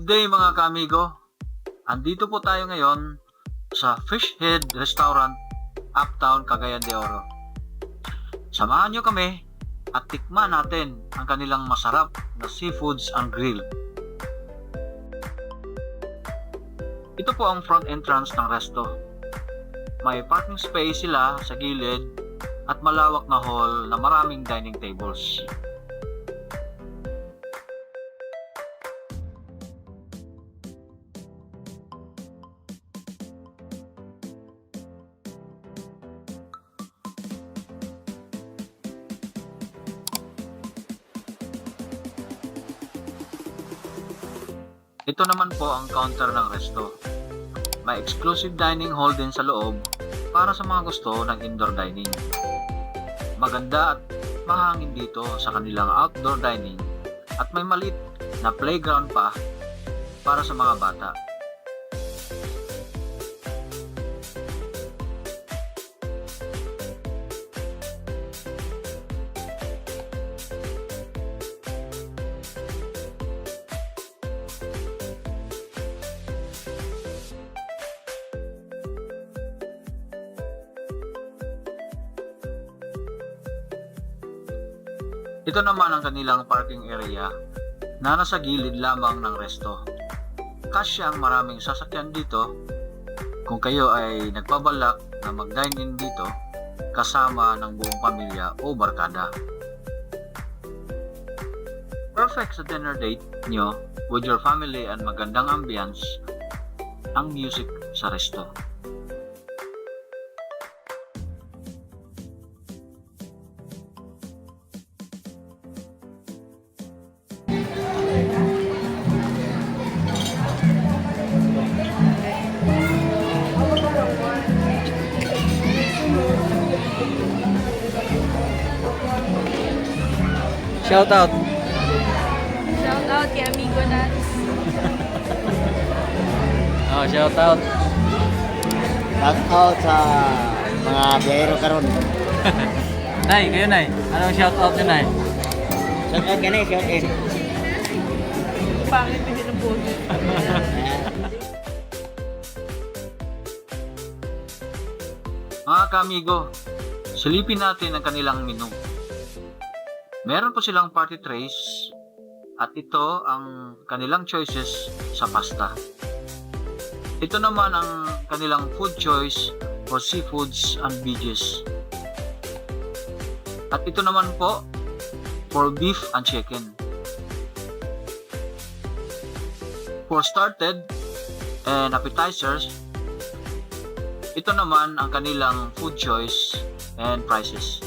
Good day mga kaamigo. Andito po tayo ngayon sa Fish Head Restaurant, Uptown, Cagayan de Oro. Samahan nyo kami at tikman natin ang kanilang masarap na seafoods and grill. Ito po ang front entrance ng resto. May parking space sila sa gilid at malawak na hall na maraming dining tables. Ito naman po ang counter ng resto. May exclusive dining hall din sa loob para sa mga gusto ng indoor dining. Maganda at mahangin dito sa kanilang outdoor dining at may maliit na playground pa para sa mga bata. Ito naman ang kanilang parking area na nasa gilid lamang ng resto. Kasya ang maraming sasakyan dito kung kayo ay nagbabalak na mag-dine-in dito kasama ng buong pamilya o barkada. Perfect sa dinner date nyo with your family and magandang ambience ang music sa resto. Shout out. Shout out kay Amigo Nats. Oh, shout out. Shout out sa mga biyahero karon. Nay, kayo nay. Anong shout out niyo nay? Shout out ganay, shout out. Pangit din ang boses. Mga kaamigo, silipin natin ang kanilang menu. Meron po silang party trays at ito ang kanilang choices sa pasta. Ito naman ang kanilang food choice for seafoods and veggies. At ito naman po for beef and chicken. For started and appetizers, ito naman ang kanilang food choice and prices.